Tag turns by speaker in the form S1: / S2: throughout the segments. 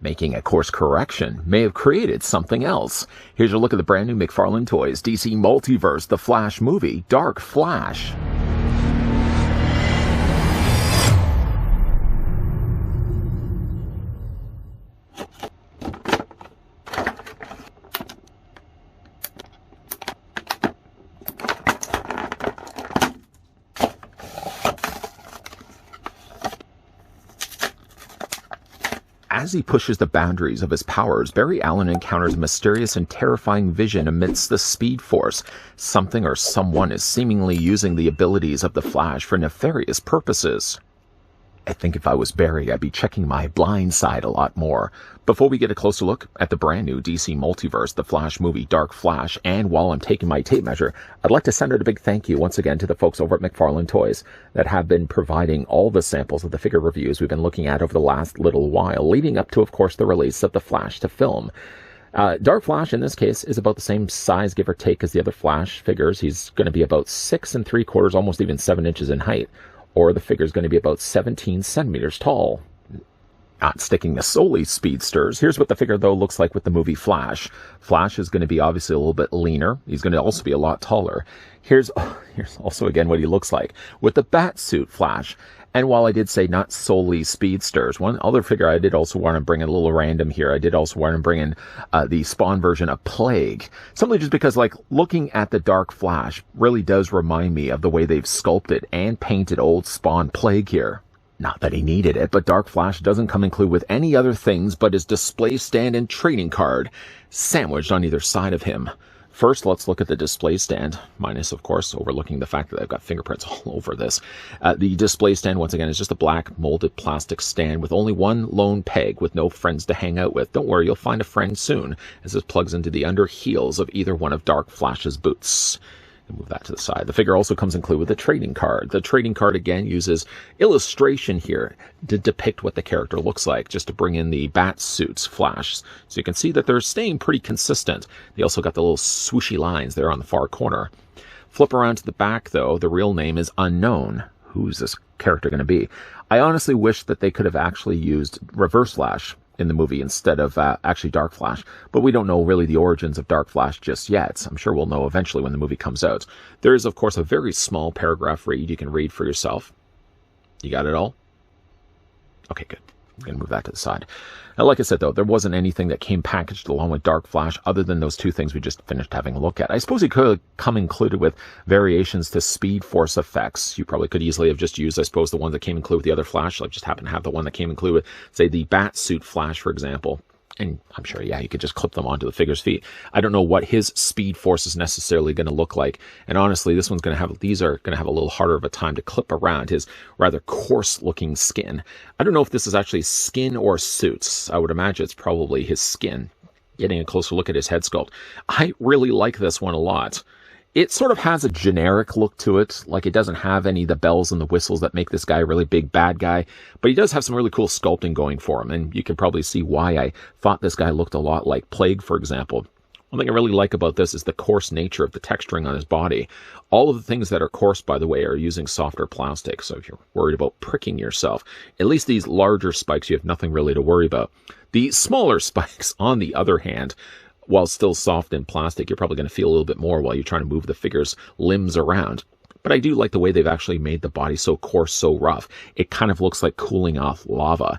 S1: Making a course correction may have created something else. Here's a look at the brand new McFarlane Toys DC Multiverse, the Flash movie, Dark Flash. As he pushes the boundaries of his powers, Barry Allen encounters a mysterious and terrifying vision amidst the Speed Force. Something or someone is seemingly using the abilities of the Flash for nefarious purposes. I think if I was Barry, I'd be checking my blind side a lot more. Before we get a closer look at the brand new DC Multiverse, the Flash movie, Dark Flash, and while I'm taking my tape measure, I'd like to send out a big thank you once again to the folks over at McFarlane Toys that have been providing all the samples of the figure reviews we've been looking at over the last little while, leading up to, of course, the release of the Flash to film. Dark Flash, in this case, is about the same size, give or take, as the other Flash figures. He's going to be about 6 3/4, almost even 7 inches in height. Or the figure is going to be about 17 centimeters tall. Not sticking to solely speedsters. Here's what the figure, though, looks like with the movie Flash. Flash is going to be obviously a little bit leaner. He's going to also be a lot taller. Here's also, again, what he looks like with the Batsuit Flash. And while I did say not solely speedsters, one other figure I did also want to bring in a little random here. I did also want to bring in the Spawn version of Plague. Simply just because, like, looking at the Dark Flash really does remind me of the way they've sculpted and painted old Spawn Plague here. Not that he needed it, but Dark Flash doesn't come included with any other things but his display stand and trading card, sandwiched on either side of him. First, let's look at the display stand, minus, of course, overlooking the fact that I've got fingerprints all over this. The display stand, once again, is just a black molded plastic stand with only one lone peg with no friends to hang out with. Don't worry, you'll find a friend soon, as this plugs into the under heels of either one of Dark Flash's boots. Move that to the side. The figure also comes included with a trading card. The trading card, again, uses illustration here to depict what the character looks like, just to bring in the bat suits Flash. So you can see that they're staying pretty consistent. They also got the little swooshy lines there on the far corner. Flip around to the back, though. The real name is unknown. Who's this character going to be? I honestly wish that they could have actually used Reverse Flash in the movie instead of actually Dark Flash, but we don't know really the origins of Dark Flash just yet. I'm sure we'll know eventually when the movie comes out. There is, of course, a very small paragraph read you can read for yourself. You got it all? Okay, good. I'm going to move that to the side. Now, like I said, though, there wasn't anything that came packaged along with Dark Flash other than those two things we just finished having a look at. I suppose it could come included with variations to Speed Force effects. You probably could easily have just used, I suppose, the one that came included with the other Flash. I just happen to have the one that came included with, say, the Batsuit Flash, for example. And I'm sure, yeah, you could just clip them onto the figure's feet. I don't know what his Speed Force is necessarily going to look like. And honestly, these are going to have a little harder of a time to clip around his rather coarse-looking skin. I don't know if this is actually skin or suits. I would imagine it's probably his skin. Getting a closer look at his head sculpt. I really like this one a lot. It sort of has a generic look to it, like it doesn't have any of the bells and the whistles that make this guy a really big bad guy, but he does have some really cool sculpting going for him, and you can probably see why I thought this guy looked a lot like Plague, for example. One thing I really like about this is the coarse nature of the texturing on his body. All of the things that are coarse, by the way, are using softer plastic, so if you're worried about pricking yourself, at least these larger spikes, you have nothing really to worry about. The smaller spikes, on the other hand, while still soft in plastic, you're probably going to feel a little bit more while you're trying to move the figure's limbs around. But I do like the way they've actually made the body so coarse, so rough. It kind of looks like cooling off lava.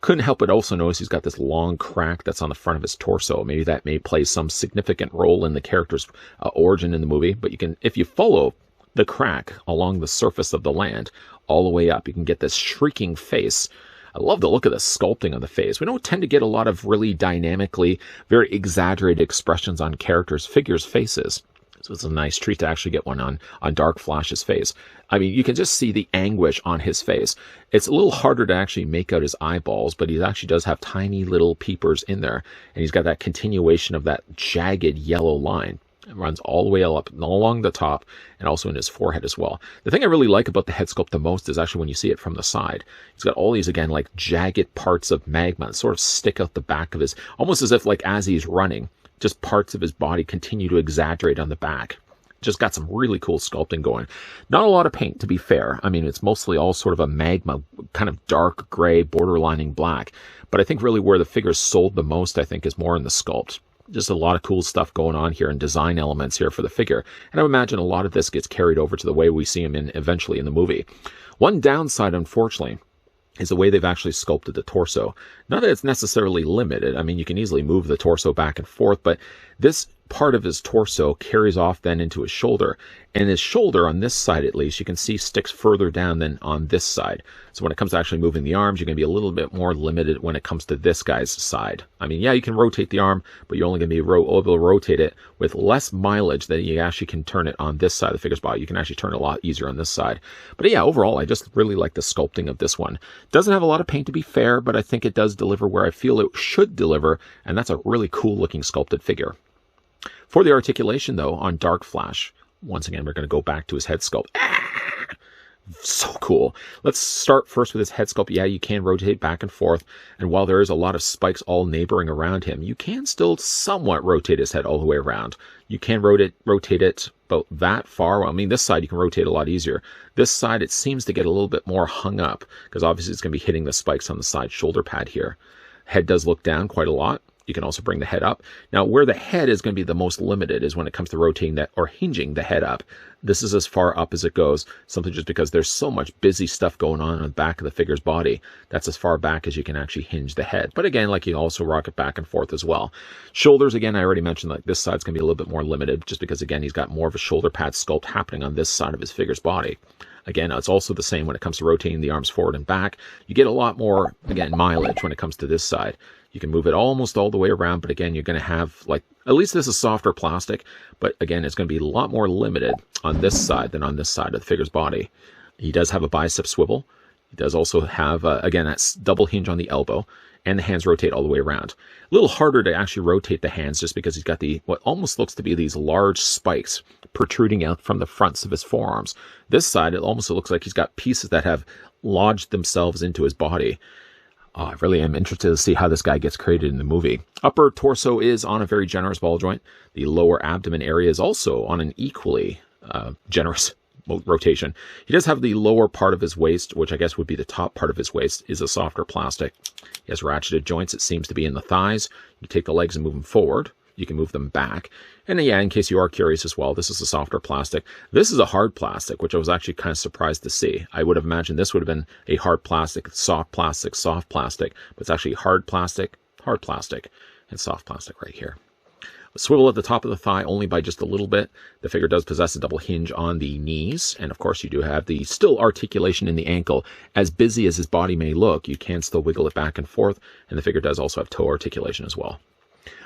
S1: Couldn't help but also notice he's got this long crack that's on the front of his torso. Maybe that may play some significant role in the character's origin in the movie. But you can, if you follow the crack along the surface of the land all the way up, you can get this shrieking face. I love the look of the sculpting of the face. We don't tend to get a lot of really dynamically, very exaggerated expressions on figures' faces. So it's a nice treat to actually get one on Dark Flash's face. I mean, you can just see the anguish on his face. It's a little harder to actually make out his eyeballs, but he actually does have tiny little peepers in there. And he's got that continuation of that jagged yellow line. It runs all the way up along the top and also in his forehead as well. The thing I really like about the head sculpt the most is actually when you see it from the side. He's got all these, again, like jagged parts of magma that sort of stick out the back of his, almost as if like as he's running, just parts of his body continue to exaggerate on the back. just got some really cool sculpting going. Not a lot of paint, to be fair. I mean, it's mostly all sort of a magma, kind of dark gray, borderlining black. But I think really where the figure's sold the most, I think, is more in the sculpt. Just a lot of cool stuff going on here and design elements here for the figure. And I imagine a lot of this gets carried over to the way we see him eventually in the movie. One downside, unfortunately, is the way they've actually sculpted the torso. Not that it's necessarily limited. I mean, you can easily move the torso back and forth, but this part of his torso carries off then into his shoulder. And his shoulder, on this side at least, you can see sticks further down than on this side. So when it comes to actually moving the arms, you're going to be a little bit more limited when it comes to this guy's side. I mean, yeah, you can rotate the arm, but you're only going to be able to rotate it with less mileage than you actually can turn it on this side of the figure's body. You can actually turn it a lot easier on this side. But yeah, overall, I just really like the sculpting of this one. Doesn't have a lot of paint, to be fair, but I think it does deliver where I feel it should deliver, and that's a really cool looking sculpted figure. For the articulation, though, on Dark Flash, once again, we're going to go back to his head sculpt. So cool. Let's start first with his head sculpt. Yeah, you can rotate back and forth, and while there is a lot of spikes all neighboring around him, you can still somewhat rotate his head all the way around. You can rotate it about that far. Well, I mean, this side you can rotate a lot easier. This side, it seems to get a little bit more hung up, because obviously it's going to be hitting the spikes on the side shoulder pad here. Head does look down quite a lot. You can also bring the head up. Now, where the head is going to be the most limited is when it comes to rotating that or hinging the head up. This is as far up as it goes, simply just because there's so much busy stuff going on the back of the figure's body. That's as far back as you can actually hinge the head. But again, like, you also rock it back and forth as well. Shoulders, again, I already mentioned, like, this side's going to be a little bit more limited, just because, again, he's got more of a shoulder pad sculpt happening on this side of his figure's body. Again, it's also the same when it comes to rotating the arms forward and back. You get a lot more, again, mileage when it comes to this side. You can move it almost all the way around, but again, you're going to have, like, at least this is softer plastic, but again, it's going to be a lot more limited on this side than on this side of the figure's body. He does have a bicep swivel. He does also have, again, that double hinge on the elbow, and the hands rotate all the way around. A little harder to actually rotate the hands just because he's got what almost looks to be these large spikes protruding out from the fronts of his forearms. This side, it almost looks like he's got pieces that have lodged themselves into his body. I really am interested to see how this guy gets created in the movie. Upper torso is on a very generous ball joint. The lower abdomen area is also on an equally generous rotation. He does have the lower part of his waist, which I guess would be the top part of his waist, is a softer plastic. He has ratcheted joints. It seems to be in the thighs. You take the legs and move them forward. You can move them back. And yeah, in case you are curious as well, this is a softer plastic. This is a hard plastic, which I was actually kind of surprised to see. I would have imagined this would have been a hard plastic, soft plastic, but it's actually hard plastic, and soft plastic right here. A swivel at the top of the thigh only by just a little bit. The figure does possess a double hinge on the knees, and of course you do have the still articulation in the ankle. As busy as his body may look, you can still wiggle it back and forth, and the figure does also have toe articulation as well.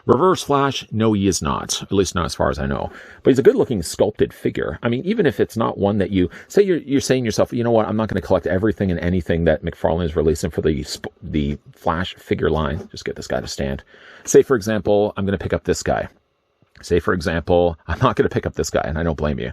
S1: Reverse Flash, no, he is not, at least not as far as I know. But he's a good-looking sculpted figure. I mean, even if it's not one that you say, you're saying to yourself, you know what, I'm not going to collect everything and anything that McFarlane is releasing for the Flash figure line. Just get this guy to stand. Say, for example, I'm going to pick up this guy. Say, for example, I'm not going to pick up this guy, and I don't blame you.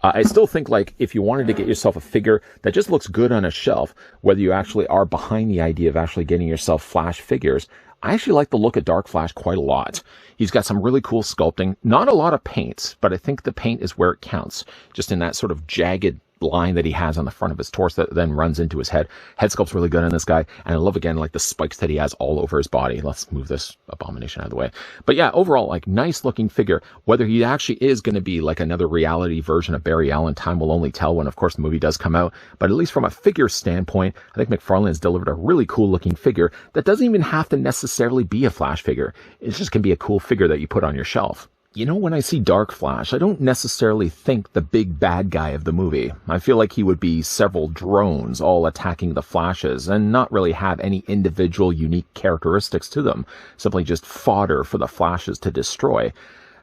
S1: I still think, like, if you wanted to get yourself a figure that just looks good on a shelf, whether you actually are behind the idea of actually getting yourself Flash figures, I actually like the look of Dark Flash quite a lot. He's got some really cool sculpting. Not a lot of paint, but I think the paint is where it counts. Just in that sort of jagged line that he has on the front of his torso that then runs into his head. Head sculpt's really good on this guy. And I love, again, like the spikes that he has all over his body. Let's move this abomination out of the way. But yeah, overall, like, nice looking figure. Whether he actually is going to be like another reality version of Barry Allen, time will only tell when, of course, the movie does come out. But at least from a figure standpoint, I think McFarlane has delivered a really cool looking figure that doesn't even have to necessarily be a Flash figure. It just can be a cool figure that you put on your shelf. You know, when I see Dark Flash, I don't necessarily think the big bad guy of the movie. I feel like he would be several drones all attacking the Flashes and not really have any individual unique characteristics to them, simply just fodder for the Flashes to destroy.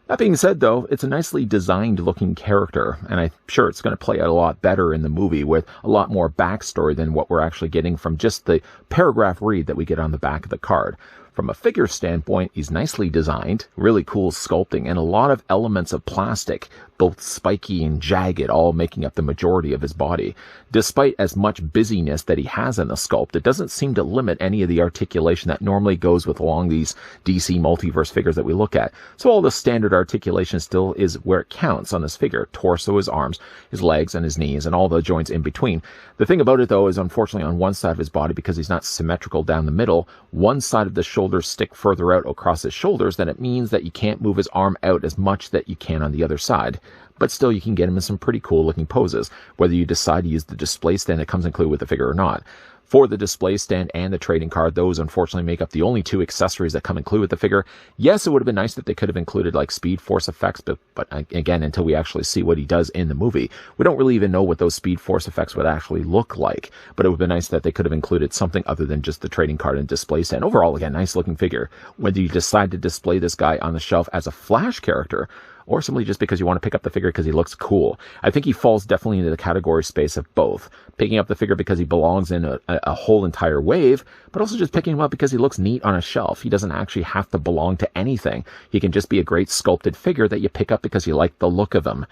S1: That being said, though, it's a nicely designed looking character, and I'm sure it's going to play out a lot better in the movie with a lot more backstory than what we're actually getting from just the paragraph read that we get on the back of the card. From a figure standpoint, he's nicely designed, really cool sculpting, and a lot of elements of plastic, both spiky and jagged, all making up the majority of his body. Despite as much busyness that he has in the sculpt, it doesn't seem to limit any of the articulation that normally goes with along these DC multiverse figures that we look at. So all the standard articulation still is where it counts on this figure. Torso, his arms, his legs, and his knees, and all the joints in between. The thing about it, though, is unfortunately on one side of his body, because he's not symmetrical down the middle, one side of the shoulders stick further out across his shoulders, then it means that you can't move his arm out as much that you can on the other side. But still, you can get him in some pretty cool looking poses, whether you decide to use the display stand that comes included with the figure or not. For the display stand and the trading card, those unfortunately make up the only two accessories that come included with the figure. Yes, it would have been nice that they could have included like Speed Force effects, but again, until we actually see what he does in the movie, we don't really even know what those Speed Force effects would actually look like. But it would have been nice that they could have included something other than just the trading card and display stand. Overall, again, nice looking figure. Whether you decide to display this guy on the shelf as a Flash character, or simply just because you want to pick up the figure because he looks cool, I think he falls definitely into the category space of both. Picking up the figure because he belongs in a whole entire wave, but also just picking him up because he looks neat on a shelf. He doesn't actually have to belong to anything. He can just be a great sculpted figure that you pick up because you like the look of him.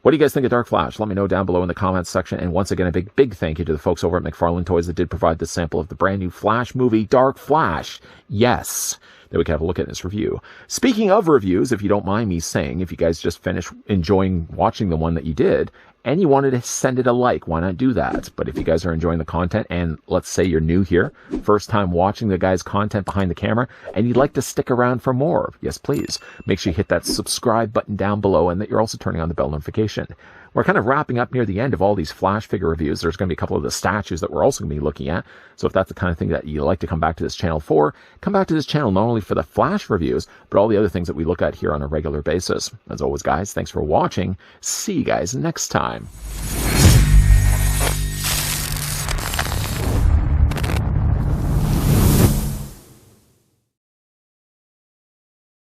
S1: What do you guys think of Dark Flash? Let me know down below in the comments section. And once again, a big thank you to the folks over at McFarlane Toys that did provide this sample of the brand new Flash movie, Dark Flash. Yes, that we can have a look at in this review. Speaking of reviews, if you don't mind me saying, if you guys just finished enjoying watching the one that you did, and you wanted to send it a like, why not do that? But if you guys are enjoying the content, and let's say you're new here, first time watching the guy's content behind the camera, and you'd like to stick around for more, yes please, make sure you hit that subscribe button down below, and that you're also turning on the bell notification. We're kind of wrapping up near the end of all these Flash figure reviews. There's going to be a couple of the statues that we're also going to be looking at. So if that's the kind of thing that you like to come back to this channel for, come back to this channel not only for the Flash reviews, but all the other things that we look at here on a regular basis. As always, guys, thanks for watching. See you guys next time.